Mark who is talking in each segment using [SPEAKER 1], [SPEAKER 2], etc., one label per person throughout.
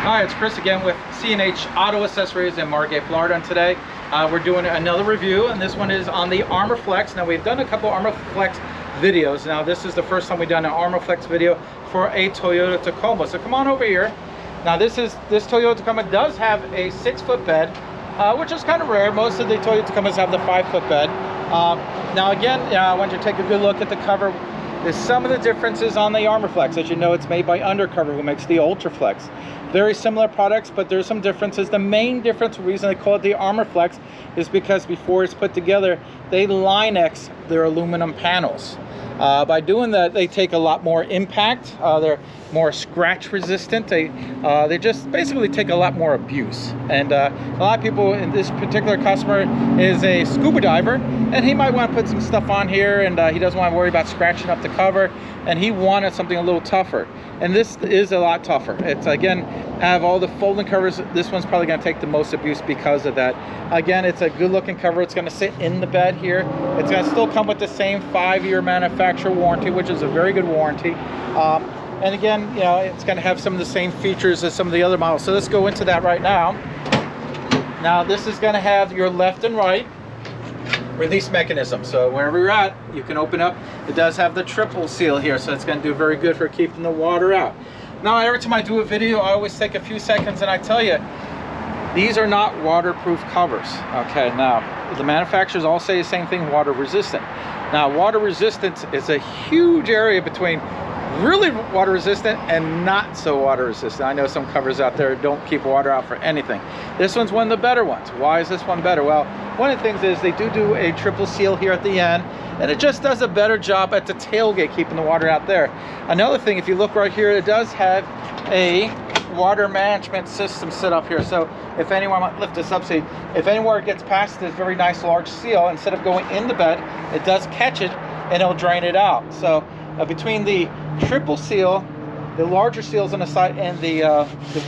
[SPEAKER 1] Hi, it's Chris again with C&H Auto Accessories in Margate, Florida, and today we're doing another review, and this one is on the Armor Flex. Now, we've done a couple Armor Flex videos. Now, this is the first time we've done an Armor Flex video for a Toyota Tacoma. So come on over here. Now, this Toyota Tacoma does have a 6-foot bed, which is kind of rare. Most of the Toyota Tacomas have the 5-foot bed. Now, again, I want you to take a good look at the cover. There's some of the differences on the Armor Flex. As you know, it's made by Undercover, who makes the Ultra Flex. Very similar products, but there's some differences. The main difference, the reason they call it the Armor Flex, is because before it's put together, they Line-X their aluminum panels. By doing that, they take a lot more impact. They're more scratch resistant. They just basically take a lot more abuse. And a lot of people, in this particular customer is a scuba diver, and he might want to put some stuff on here, and he doesn't want to worry about scratching up the cover, and he wanted something a little tougher. And this is a lot tougher. It's, again, have all the folding covers. This one's probably going to take the most abuse because of that. Again, it's a good looking cover. It's going to sit in the bed here. It's going to still come with the same 5-year manufacturer warranty, which is a very good warranty. And again, you know, it's going to have some of the same features as some of the other models. So let's go into that right now. Now, this is going to have your left and right release mechanism. So wherever you're at, you can open up. It does have the triple seal here, so it's going to do very good for keeping the water out. Now, every time I do a video, I always take a few seconds and I tell you, these are not waterproof covers. Okay, now the manufacturers all say the same thing: water resistant. Now, water resistance is a huge area between really water resistant and not so water resistant. I know some covers out there don't keep water out for anything. This one's one of the better ones. Why is this one better? Well, one of the things is they do a triple seal here at the end, and it just does a better job at the tailgate keeping the water out there. Another thing, if you look right here, it does have a water management system set up here. So if anyone might lift this up, see, if anywhere it gets past this very nice large seal, instead of going in the bed, it does catch it and it'll drain it out. So between the triple seal, the larger seals on the side, and the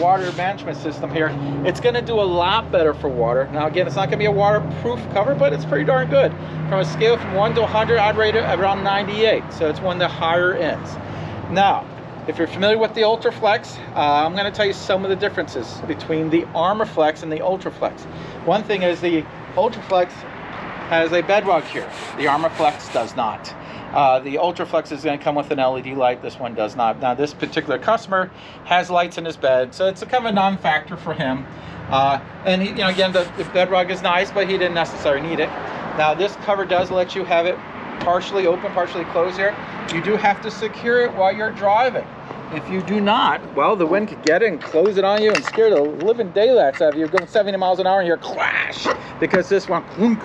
[SPEAKER 1] water management system here, it's going to do a lot better for water. Now, again, it's not going to be a waterproof cover, but it's pretty darn good. From a scale from 1 to 100, I'd rate it around 98. So it's one of the higher ends. Now, if you're familiar with the Ultra Flex, I'm going to tell you some of the differences between the Armor Flex and the Ultra Flex. One thing is the Ultra Flex has a bedrug here. The Armor Flex does not. The Ultra Flex is going to come with an LED light. This one does not. Now, this particular customer has lights in his bed, so it's a kind of a non-factor for him. And he, you know, again, the bedrug is nice, but he didn't necessarily need it. Now, this cover does let you have it partially open, partially closed here. You do have to secure it while you're driving. If you do not, well, the wind could get it and close it on you and scare the living daylights out of you. You're going 70 miles an hour and you're clash, because this one clunk.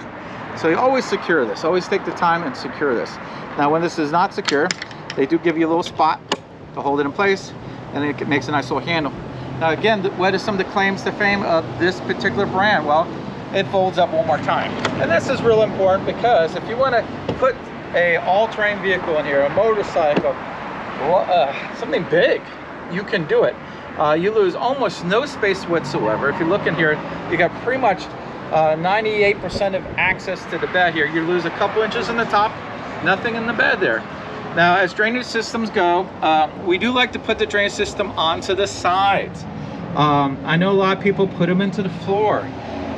[SPEAKER 1] So you always secure this. Always take the time and secure this. Now, when this is not secure, they do give you a little spot to hold it in place, and it makes a nice little handle. Now, again, what are some of the claims to fame of this particular brand? Well, it folds up one more time. And this is real important, because if you want to put a all-terrain vehicle in here, a motorcycle, something big, you can do it. You lose almost no space whatsoever. If you look in here, you got pretty much 98% of access to the bed here. You lose a couple inches in the top, nothing in the bed there. Now, as drainage systems go, we do like to put the drainage system onto the sides. I know a lot of people put them into the floor.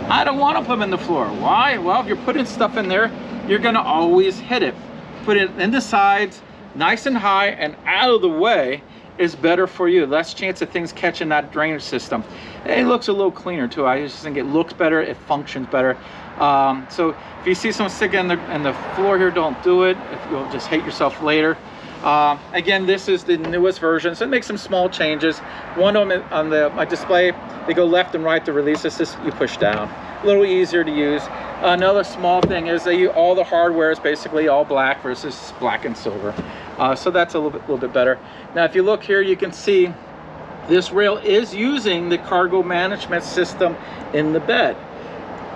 [SPEAKER 1] I don't want to put them in the floor. Why? Well, if you're putting stuff in there, you're going to always hit it. Put it in the sides, nice and high and out of the way, is better for you. Less chance of things catching that drainage system. It looks a little cleaner too. I just think it looks better, it functions better. So if you see someone sticking in the floor here, don't do it. You'll just hate yourself later. Again, this is the newest version, so it makes some small changes. One of them on my display, they go left and right to release this. You push down. A little easier to use. Another small thing is all the hardware is basically all black versus black and silver. So that's a little bit better. Now, if you look here, you can see this rail is using the cargo management system in the bed.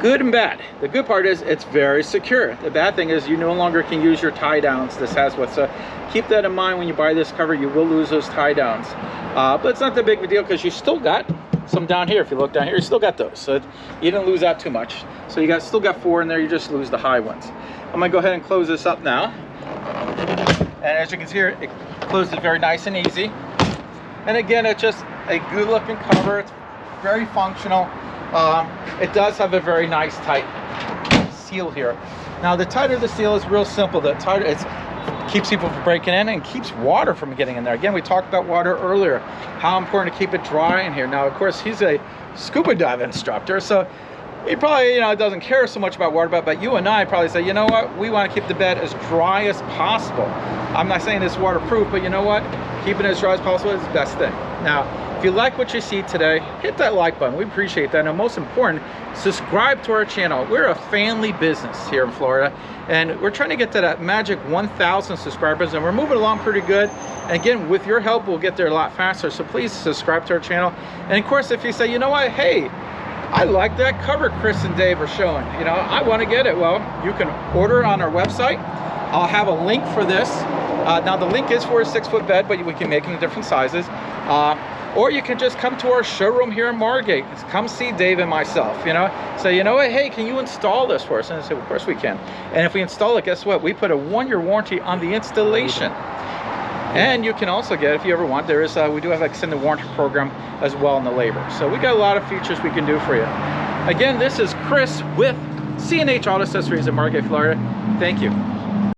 [SPEAKER 1] Good and bad. The good part is it's very secure. The bad thing is you no longer can use your tie downs this has with. So keep that in mind when you buy this cover. You will lose those tie downs. But it's not that big of a deal, because you still got some down here. If you look down here, you still got those. So you didn't lose out too much. So you still got 4 in there. You just lose the high ones. I'm going to go ahead and close this up now. And as you can see here, it closes very nice and easy. And again, it just a good looking cover. It's very functional. It does have a very nice tight seal here. Now the tighter the seal is real simple. The tighter it keeps people from breaking in and keeps water from getting in there. Again, we talked about water earlier, how important to keep it dry in here. Now, of course, he's a scuba dive instructor, so he probably, you know, doesn't care so much about water, but you and I probably say, you know what, we want to keep the bed as dry as possible. I'm not saying it's waterproof, but you know what, keeping it as dry as possible is the best thing. Now, if you like what you see today, hit that like button. We appreciate that. And most important, subscribe to our channel. We're a family business here in Florida, and we're trying to get to that magic 1,000 subscribers, and we're moving along pretty good. And again, with your help, we'll get there a lot faster. So please subscribe to our channel. And of course, if you say, you know what, hey, I like that cover Chris and Dave are showing, you know, I want to get it. Well, you can order it on our website. I'll have a link for this. Now the link is for a 6-foot bed, but we can make it in different sizes. Or you can just come to our showroom here in Margate. Come see Dave and myself, you know. Say, you know what, hey, can you install this for us? And I say, of course we can. And if we install it, guess what? We put a 1-year warranty on the installation. And you can also get, if you ever want, there is we do have an extended warranty program as well in the labor. So we got a lot of features we can do for you. Again, this is Chris with C&H Auto Accessories in Margate, Florida. Thank you.